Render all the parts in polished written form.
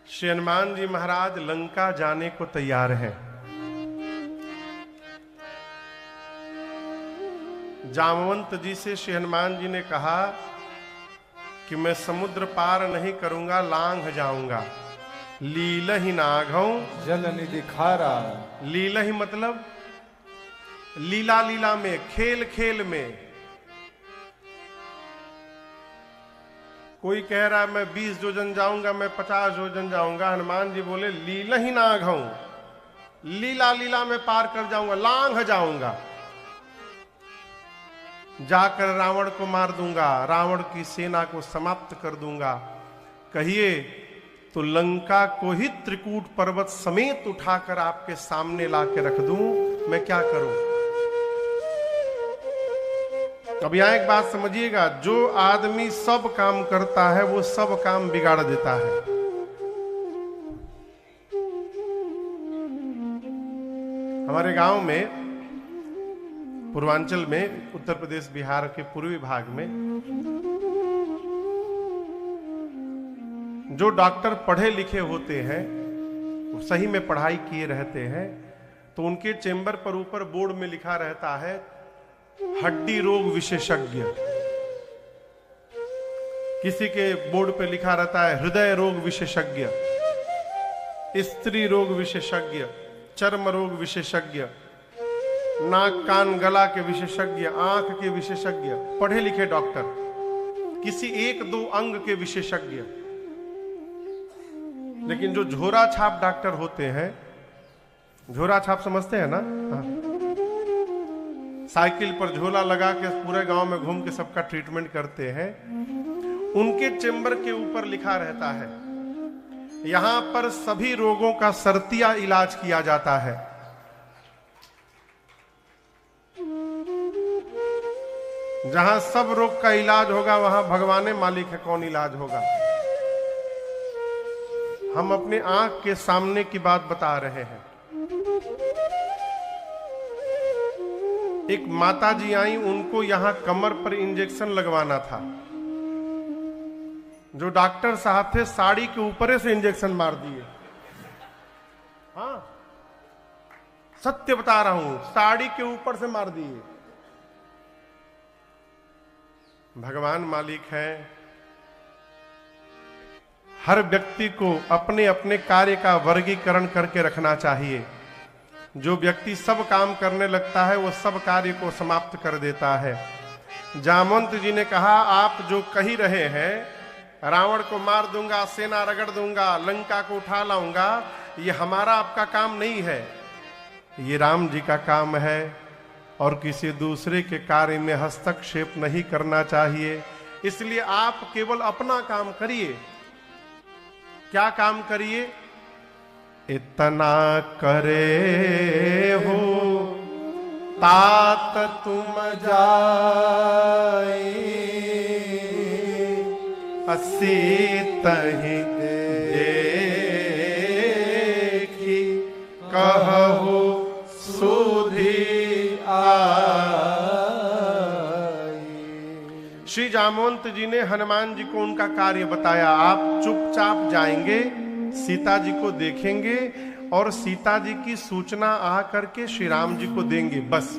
श्री हनुमान जी महाराज लंका जाने को तैयार हैं। जामवंत जी से श्री हनुमान जी ने कहा कि मैं समुद्र पार नहीं करूंगा, लांघ जाऊंगा। लीलहि नाघौ जल निधि खारा। लीलहि मतलब लीला लीला में, खेल खेल में। कोई कह रहा है मैं 20 योजन जाऊंगा, मैं 50 योजन जाऊंगा। हनुमान जी बोले लीलहि नाघौ, लीला लीला में पार कर जाऊंगा, लांघ जाऊंगा। जाकर रावण को मार दूंगा, रावण की सेना को समाप्त कर दूंगा। कहिए तो लंका को ही त्रिकूट पर्वत समेत उठाकर आपके सामने लाके रख दूं, मैं क्या करूं? अब यहां एक बात समझिएगा, जो आदमी सब काम करता है वो सब काम बिगाड़ देता है। हमारे गांव में, पूर्वांचल में, उत्तर प्रदेश बिहार के पूर्वी भाग में जो डॉक्टर पढ़े लिखे होते हैं, सही में पढ़ाई किए रहते हैं, तो उनके चेंबर पर ऊपर बोर्ड में लिखा रहता है हड्डी रोग विशेषज्ञ। किसी के बोर्ड पे लिखा रहता है हृदय रोग विशेषज्ञ, स्त्री रोग विशेषज्ञ, चर्म रोग विशेषज्ञ, नाक कान गला के विशेषज्ञ, आंख के विशेषज्ञ, पढ़े लिखे डॉक्टर, किसी एक दो अंग के विशेषज्ञ। लेकिन जो झोरा छाप डॉक्टर होते हैं, झोरा छाप समझते हैं ना? हाँ। साइकिल पर झोला लगा के पूरे गांव में घूम के सबका ट्रीटमेंट करते हैं। उनके चेंबर के ऊपर लिखा रहता है यहां पर सभी रोगों का सरतिया इलाज किया जाता है। जहां सब रोग का इलाज होगा वहां भगवान मालिक है, कौन इलाज होगा? हम अपने आंख के सामने की बात बता रहे हैं। एक माता जी आई, उनको यहां कमर पर इंजेक्शन लगवाना था। जो डॉक्टर साहब थे साड़ी के ऊपर से इंजेक्शन मार दिए। हाँ, सत्य बता रहा हूं, साड़ी के ऊपर से मार दिए। भगवान मालिक है। हर व्यक्ति को अपने अपने कार्य का वर्गीकरण करके रखना चाहिए। जो व्यक्ति सब काम करने लगता है वो सब कार्य को समाप्त कर देता है। जामवंत जी ने कहा आप जो कही रहे हैं रावण को मार दूंगा, सेना रगड़ दूंगा, लंका को उठा लाऊंगा, ये हमारा आपका काम नहीं है, ये राम जी का काम है। और किसी दूसरे के कार्य में हस्तक्षेप नहीं करना चाहिए। इसलिए आप केवल अपना काम करिए। क्या काम करिए? इतना करे हो तात तुम जाए, असीत ही देखी कहो सुधी श्री जामवंत जी ने हनुमान जी को उनका कार्य बताया। आप चुपचाप जाएंगे, सीता जी को देखेंगे और सीता जी की सूचना आ करके श्री राम जी को देंगे, बस।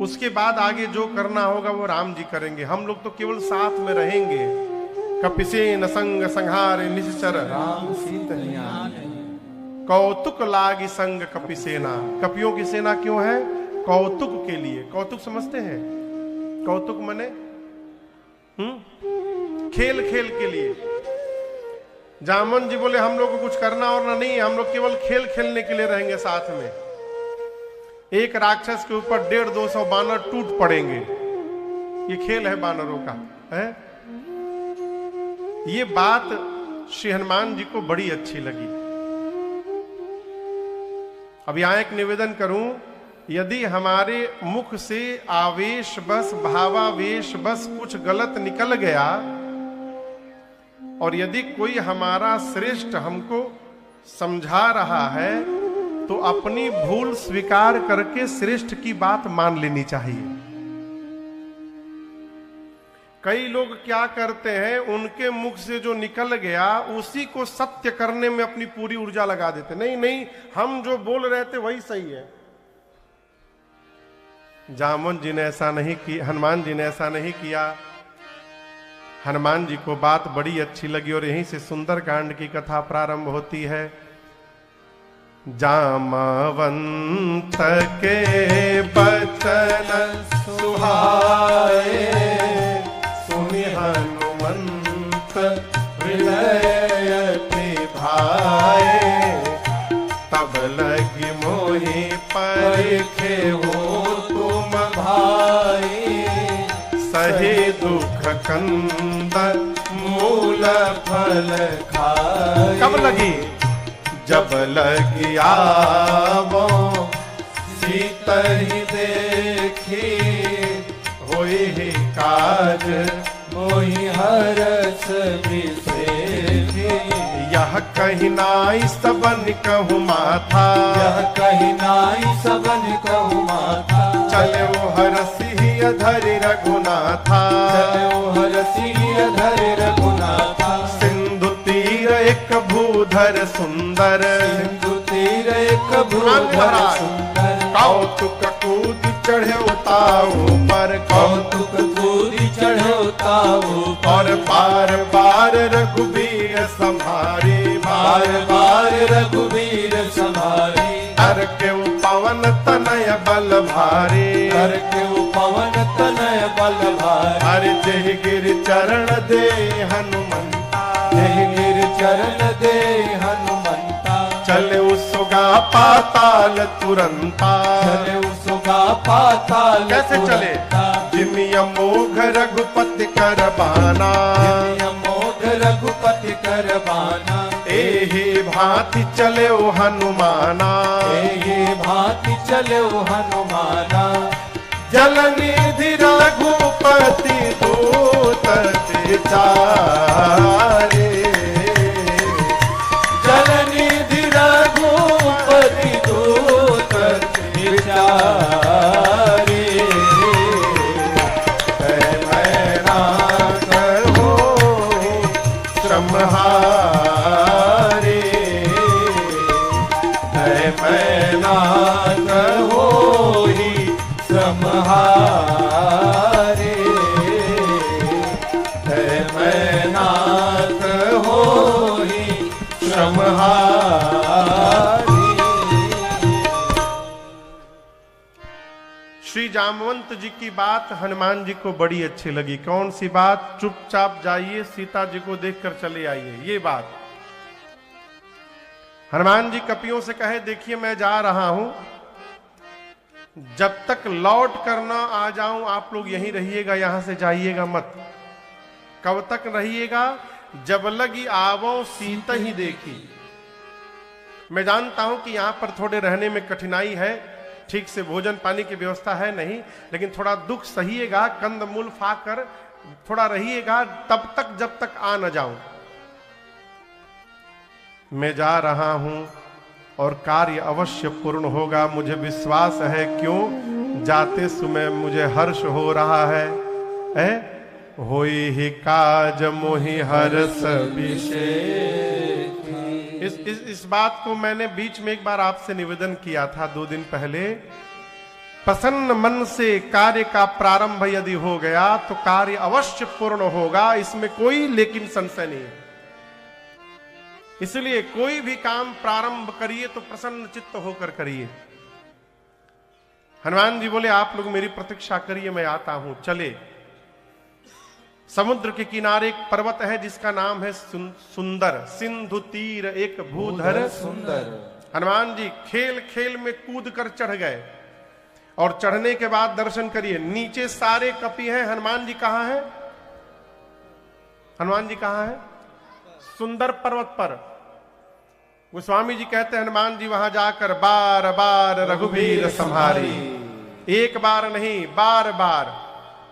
उसके बाद आगे जो करना होगा वो राम जी करेंगे। हम लोग तो केवल साथ में रहेंगे। कपिसेन संग संहार निश्चर राम सीतनिया, कौतुक लागी संग कपिसेना। कपियों की सेना क्यों है? कौतुक के लिए। कौतुक समझते हैं? कौतुक मने खेल खेल के लिए। जामवंत जी बोले हम लोग को कुछ करना और ना नहीं, हम लोग केवल खेल खेलने के लिए रहेंगे साथ में। एक राक्षस के ऊपर 150-200 बानर टूट पड़ेंगे। ये खेल है बानरों का, है? ये बात श्री हनुमान जी को बड़ी अच्छी लगी। अब यहां एक निवेदन करूं, यदि हमारे मुख से आवेश बस, भावावेश बस कुछ गलत निकल गया और यदि कोई हमारा श्रेष्ठ हमको समझा रहा है तो अपनी भूल स्वीकार करके श्रेष्ठ की बात मान लेनी चाहिए। कई लोग क्या करते हैं, उनके मुख से जो निकल गया उसी को सत्य करने में अपनी पूरी ऊर्जा लगा देते। नहीं नहीं, हम जो बोल रहे थे वही सही है। जामुन जी ने ऐसा नहीं किया, हनुमान जी ने ऐसा नहीं किया। हनुमान जी को बात बड़ी अच्छी लगी और यहीं से सुंदर कांड की कथा प्रारंभ होती है। जामवंत के बचन सुहाए, सुनि हनुमंत हृदय भाए। तब लगी मोहि परिखे हो तुम भाई, सही दुख कंद मूल फल खाए। कब लगी? जब लगी आवो सीत ही देखी, होई ही काज मोहि हरस बिसेखी। यह कहीं नाई सबन कहूँ माथा, यह कहीं नाई सबन कहूँ माथा। चले वो हरसी धरि रघुनाथा, चले वो हरसी धरि रघुनाथा। सिंधु तीर एक भूधर सुंदर, सिंधु तीर एक भूधर सुंदर। कौतुक कूद चढ़े उताऊ पर, कौतुक कूद चढ़े उताऊ और बार बार रघुबीर संभारी, बार बार रघुबीर संभारी। हर के पवन तनय बल भारी, हर के पवन तनय बल भारी। हरि जय गिर चरण दे हनुमंता, जय गिर चरण दे हनुमंता। चले उसगा पाताल तुरंता, चले उसगा पाताल कैसे चले? जिन अमोघ रघुपति कर बाना, अमोघ रघुपति कर बाना। एहि भांति चले ओ हनुमाना, एहि भांति चले ओ हनुमाना। जलनिधि रघुपति दूत चारे, जलनिधि रघुपति दूत चारे। मैना कहो श्रमहारे, मैना कहो श्रमहारे। मैनाथ होई श्रमहारे। श्री जामवंत जी की बात हनुमान जी को बड़ी अच्छी लगी। कौन सी बात? चुपचाप जाइए, सीता जी को देखकर चले आइए, ये बात। हनुमान जी कपियों से कहे, देखिए मैं जा रहा हूं, जब तक लौट कर ना आ जाऊं आप लोग यहीं रहिएगा, यहां से जाइएगा मत। कब तक रहिएगा? जब लगी आवो सीता ही देखी। मैं जानता हूं कि यहां पर थोड़े रहने में कठिनाई है, ठीक से भोजन पानी की व्यवस्था है नहीं, लेकिन थोड़ा दुख सहिएगा, कंदमूल खाकर थोड़ा रहिएगा, तब तक जब तक आ न जाऊं। मैं जा रहा हूं और कार्य अवश्य पूर्ण होगा, मुझे विश्वास है। क्यों? जाते समय मुझे हर्ष हो रहा है। होई ही काज मोहि हर्ष विशेष। इस बात को मैंने बीच में एक बार आपसे निवेदन किया था 2 दिन पहले। प्रसन्न मन से कार्य का प्रारंभ यदि हो गया तो कार्य अवश्य पूर्ण होगा, इसमें कोई लेकिन संशय नहीं है। इसलिए कोई भी काम प्रारंभ करिए तो प्रसन्न चित्त होकर करिए। हनुमान जी बोले, आप लोग मेरी प्रतीक्षा करिए, मैं आता हूं। चले। समुद्र के किनारे एक पर्वत है जिसका नाम है सुंदर। सिंधु तीर एक भूधर सुंदर। हनुमान जी खेल खेल में कूद कर चढ़ गए और चढ़ने के बाद दर्शन करिए, नीचे सारे कपि हैं, हनुमान जी कहां हैं? हनुमान जी कहां हैं? सुंदर पर्वत पर। गोस्वामी जी कहते हैं हनुमान जी वहां जाकर बार बार रघुबीर संहारी, एक बार नहीं बार बार।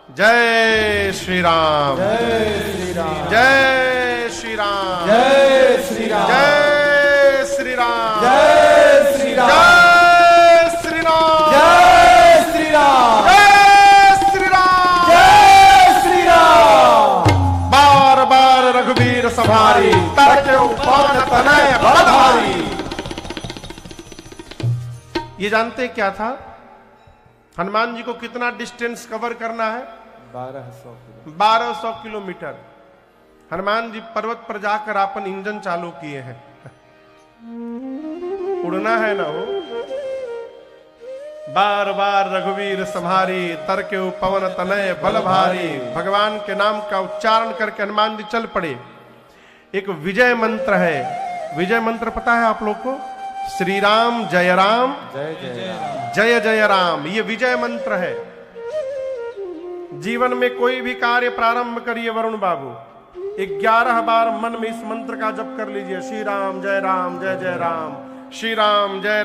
जय श्री राम, जय श्री राम, जय श्री राम, जय श्री राम, जय श्री राम, जय श्री राम, जय श्री राम, जय श्री राम, जय श्री राम, जय श्री राम। भारी, तर्क पवन तनय बल भारी। ये जानते हैं क्या था? हनुमान जी को कितना डिस्टेंस कवर करना है? 1200 किलोमीटर। हनुमान जी पर्वत पर जाकर अपन इंजन चालू किए हैं। उड़ना है ना वो। बार बार रघुवीर संहारी, तर्क्यु पवन तनय बल भारी। भगवान के नाम का उच्चारण करके हनुमान जी चल पड़े। एक विजय मंत्र है। विजय मंत्र पता है आप लोग को? श्री राम जय राम जय जय राम, जय जय राम, ये विजय मंत्र है। जीवन में कोई भी कार्य प्रारंभ करिए वरुण बाबू, 11 बार मन में इस मंत्र का जप कर लीजिए। श्री राम जय जय राम, श्री राम जय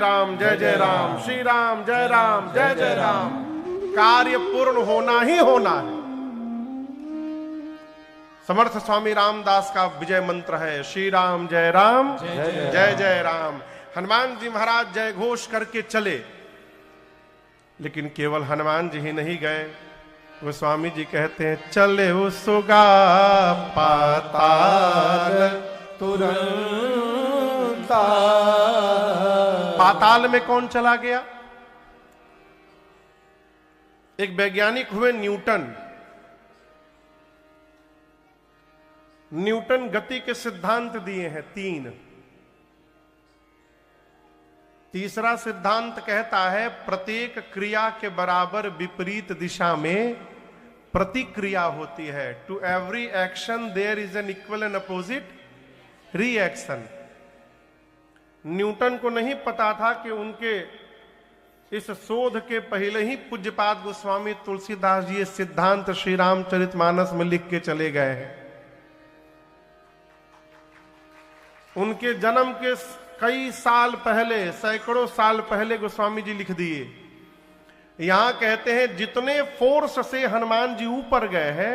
जय राम, श्री राम जय जय राम। कार्य पूर्ण होना ही होना है। समर्थ स्वामी रामदास का विजय मंत्र है श्री राम जय जय राम। हनुमान जी महाराज जय घोष करके चले, लेकिन केवल हनुमान जी ही नहीं गए। वो स्वामी जी कहते हैं चले वो सुगा पाताल, तुरंत पाताल में कौन चला गया? एक वैज्ञानिक हुए न्यूटन। न्यूटन गति के सिद्धांत दिए हैं 3। तीसरा सिद्धांत कहता है प्रत्येक क्रिया के बराबर विपरीत दिशा में प्रतिक्रिया होती है। To every action there is an equal and opposite reaction. Newton को नहीं पता था कि उनके इस शोध के पहले ही पूज्यपाद गोस्वामी तुलसीदास जी ये सिद्धांत श्री रामचरितमानस में लिख के चले गए हैं। उनके जन्म के कई साल पहले, सैकड़ों साल पहले गोस्वामी जी लिख दिए। यहां कहते हैं जितने फोर्स से हनुमान जी ऊपर गए हैं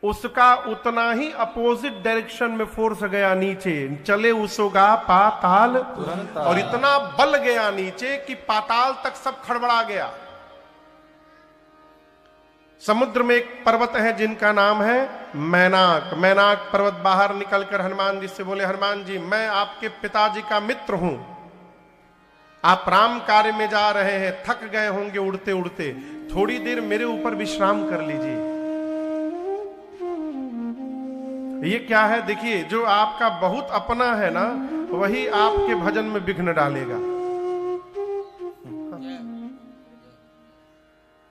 उसका उतना ही अपोजिट डायरेक्शन में फोर्स गया नीचे। चले उसोगा पाताल, और इतना बल गया नीचे कि पाताल तक सब खड़बड़ा गया। समुद्र में एक पर्वत है जिनका नाम है मैनाक। मैनाक पर्वत बाहर निकलकर हनुमान जी से बोले हनुमान जी मैं आपके पिताजी का मित्र हूं, आप राम कार्य में जा रहे हैं, थक गए होंगे उड़ते उड़ते, थोड़ी देर मेरे ऊपर विश्राम कर लीजिए। ये क्या है? देखिए जो आपका बहुत अपना है ना वही आपके भजन में विघ्न डालेगा।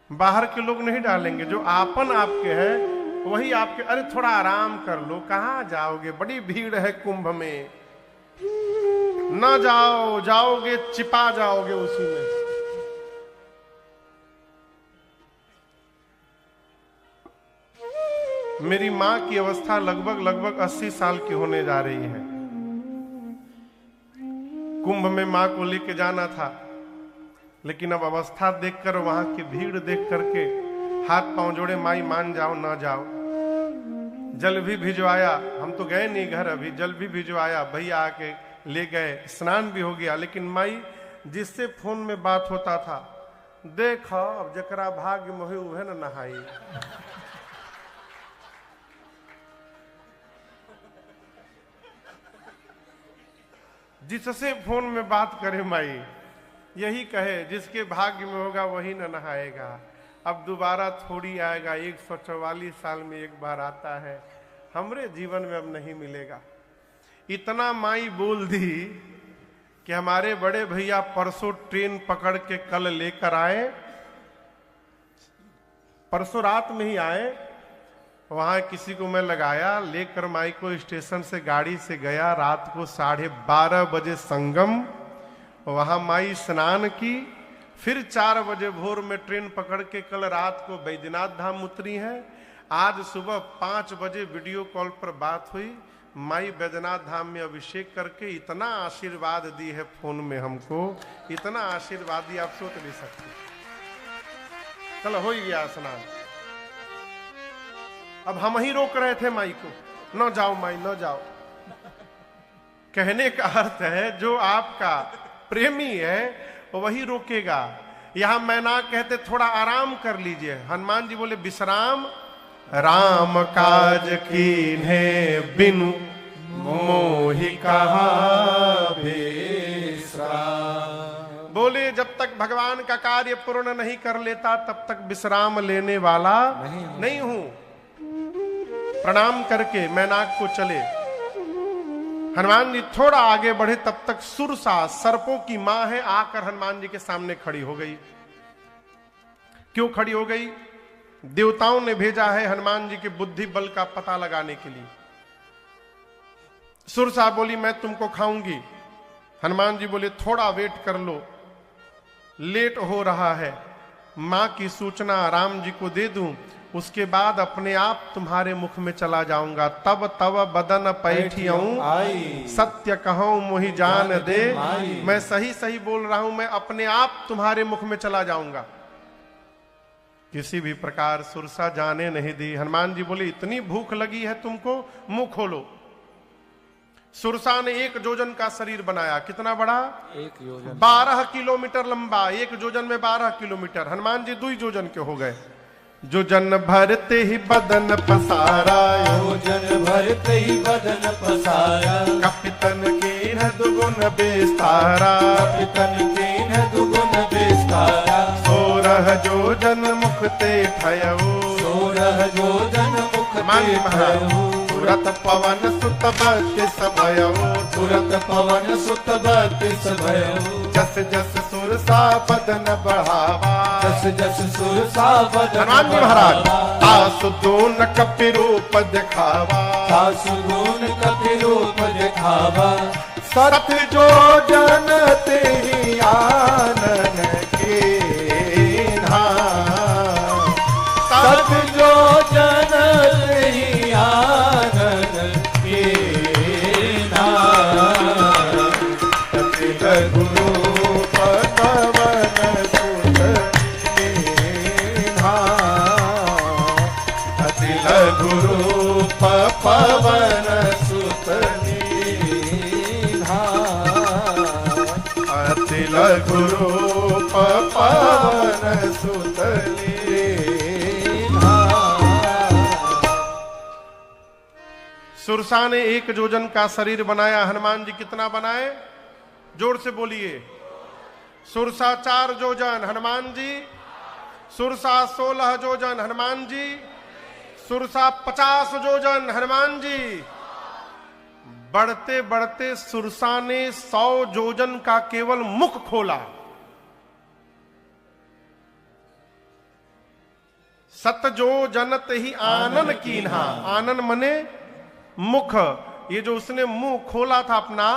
बाहर के लोग नहीं डालेंगे, जो आपन आपके हैं वही आपके। अरे थोड़ा आराम कर लो, कहां जाओगे, बड़ी भीड़ है कुंभ में, ना जाओ, जाओगे चिपा जाओगे उसी में। मेरी मां की अवस्था लगभग 80 साल की होने जा रही है। कुंभ में मां को लेके जाना था, लेकिन अब अवस्था देखकर, वहां की भीड़ देख करके हाथ पांव जोड़े, माई मान जाओ ना जाओ। जल भी भिजवाया, हम तो गए नहीं घर अभी, जल भी भिजवाया, भैया आके ले गए, स्नान भी हो गया। लेकिन माई जिससे फोन में बात होता था, देखो अब जकरा भाग्य मोहे उहे न नहाई। जिससे फोन में बात करे माई यही कहे जिसके भाग्य में होगा वही न नहाएगा। अब दोबारा थोड़ी आएगा, 144 साल में एक बार आता है, हमरे जीवन में अब नहीं मिलेगा। इतना माई बोल दी कि हमारे बड़े भैया परसों ट्रेन पकड़ के कल लेकर आए, परसों रात में ही आए। वहां किसी को मैं लगाया, लेकर माई को स्टेशन से गाड़ी से गया। रात को 12:30 बजे संगम, वहां माई स्नान की, फिर 4 बजे भोर में ट्रेन पकड़ के कल रात को बैद्यनाथ धाम उतरी है। आज सुबह 5 बजे वीडियो कॉल पर बात हुई। माई बैद्यनाथ धाम में अभिषेक करके इतना आशीर्वाद दी है फोन में हमको, इतना आशीर्वाद दिया आप सोच नहीं सकते। चलो हो ही गया स्नान। अब हम ही रोक रहे थे माई को, न जाओ माई न जाओ। कहने का अर्थ है जो आपका प्रेमी है वही रोकेगा। यहां मैना कहते थोड़ा आराम कर लीजिए, हनुमान जी बोले विश्राम राम काज कीन्हे बिनु मोहि कहा विश्राम। बोले जब तक भगवान का कार्य पूर्ण नहीं कर लेता तब तक विश्राम लेने वाला नहीं हूं। प्रणाम करके मैनाक को चले। हनुमान जी थोड़ा आगे बढ़े तब तक सुरसा सर्पों की मां है आकर हनुमान जी के सामने खड़ी हो गई। क्यों खड़ी हो गई? देवताओं ने भेजा है हनुमान जी के बुद्धि बल का पता लगाने के लिए। सुरसा बोली मैं तुमको खाऊंगी। हनुमान जी बोले थोड़ा वेट कर लो, लेट हो रहा है, मां की सूचना राम जी को दे दूं, उसके बाद अपने आप तुम्हारे मुख में चला जाऊंगा। तब तब बदन पैठियऊं सत्य कहूं मोहि जान दे। मैं सही सही बोल रहा हूं, मैं अपने आप तुम्हारे मुख में चला जाऊंगा। किसी भी प्रकार सुरसा जाने नहीं दी। हनुमान जी बोले इतनी भूख लगी है तुमको, मुंह खोलो। सुरसा ने 1 योजन का शरीर बनाया। कितना बड़ा? 1 योजन। 12 किलोमीटर लंबा। 1 योजन में 12 किलोमीटर। हनुमान जी 2 योजन के हो गए। योजन भरते ही बदन पसारा, योजन भरते ही बदन पसारा। कपितन के न दुगुन बेस्तारा, कपितन के न दुगुन बेस्तारा। 16 योजन मुख ते ठयऊ, 16 योजन मुख ते ठयऊ। तुरत पवन सुत बत्तीस भयऊ, तुरत पवन सुत बत्तीस भयऊ। जस जस सुरसा बदन बढ़ावा, जस जस सुरसा बदन हनुमान जी महाराज तासु दून कपि रूप दिखावा, तासु दून कपि रूप दिखावा। सत जो जन तेहि आनन के धाम, सत जो जन तेहि आनन के धाम। अतिल गुरु पवन सुत धाम, अतिल गुरु पवन सुत अतिल गुरु पवन सुत। सुरसा ने 1 योजन का शरीर बनाया। हनुमान जी कितना बनाए? जोर से बोलिए। सुरसा 4 योजन, हनुमान जी। सुरसा 16 योजन, हनुमान जी। सुरसा 50 योजन, हनुमान जी। बढ़ते बढ़ते सुरसा ने 100 योजन का केवल मुख खोला। सत जो जनत ही आनन कीन्हा, आनन मने मुख। ये जो उसने मुंह खोला था अपना,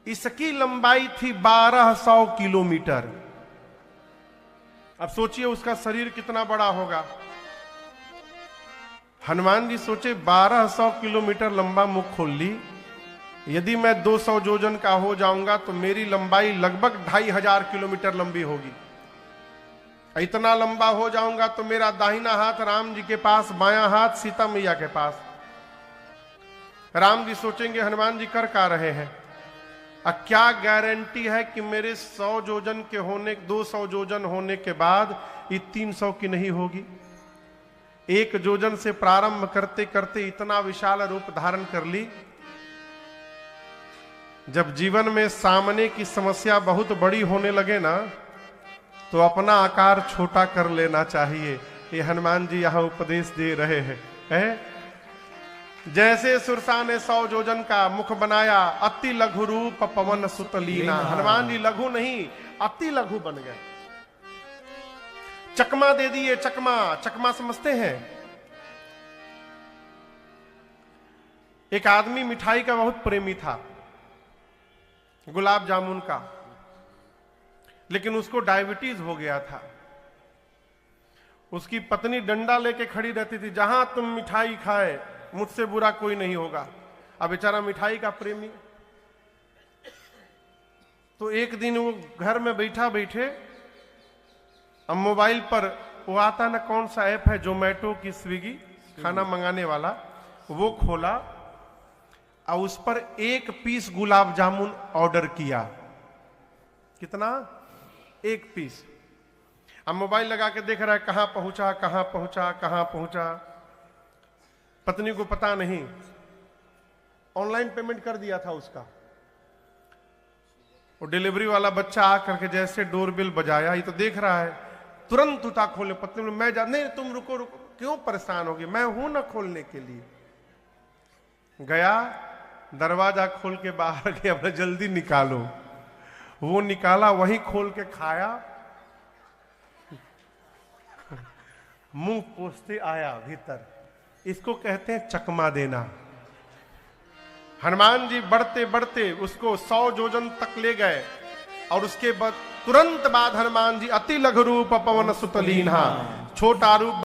इसकी लंबाई थी 1200 किलोमीटर। अब सोचिए उसका शरीर कितना बड़ा होगा। हनुमान जी सोचे 1200 किलोमीटर लंबा मुख खोल ली, यदि मैं 200 योजन का हो जाऊंगा तो मेरी लंबाई लगभग 2500 किलोमीटर लंबी होगी। इतना लंबा हो जाऊंगा तो मेरा दाहिना हाथ राम जी के पास, बायां हाथ सीता मैया के पास। राम जी सोचेंगे हनुमान जी कर का रहे हैं, क्या गारंटी है कि मेरे 100 योजन के होने, 200 योजन होने के बाद ये 300 की नहीं होगी। 1 योजन से प्रारंभ करते करते इतना विशाल रूप धारण कर ली। जब जीवन में सामने की समस्या बहुत बड़ी होने लगे ना, तो अपना आकार छोटा कर लेना चाहिए। ये हनुमान जी यहां उपदेश दे रहे हैं। जैसे सुरसा ने 100 योजन का मुख बनाया, अति लघु रूप पवन सुत लीना। हनुमान जी लघु नहीं, अति लघु बन गए। चकमा दे दिए। चकमा, चकमा समझते हैं? एक आदमी मिठाई का बहुत प्रेमी था, गुलाब जामुन का, लेकिन उसको डायबिटीज हो गया था। उसकी पत्नी डंडा लेके खड़ी रहती थी, जहां तुम मिठाई खाए मुझसे बुरा कोई नहीं होगा। अब बेचारा मिठाई का प्रेमी। तो एक दिन वो घर में बैठा बैठे, अब मोबाइल पर वो आता ना कौन सा ऐप है, जोमेटो की, स्विगी, खाना मंगाने वाला, वो खोला और उस पर 1 पीस गुलाब जामुन ऑर्डर किया। कितना? 1 पीस। अब मोबाइल लगा के देख रहा है कहां पहुंचा कहां पहुंचा कहां पहुंचा, पत्नी को पता नहीं, ऑनलाइन पेमेंट कर दिया था उसका। वो डिलीवरी वाला बच्चा आकर के जैसे डोरबेल बजाया, ये तो देख रहा है, तुरंत उठा खोले। पत्नी ने मैं जा नहीं, तुम रुको रुको, क्यों परेशान होगी, मैं हूं ना खोलने के लिए। गया, दरवाजा खोल के बाहर गया, अपना जल्दी निकालो। वो निकाला, वही खोल के खाया, मुंह पोंछते आया भीतर। इसको कहते हैं चकमा देना। हनुमान जी बढ़ते बढ़ते उसको 100 योजन तक ले गए और उसके बाद तुरंत बाद हनुमान जी अति लघु रूप पवन सुत लीन्हा, छोटा रूप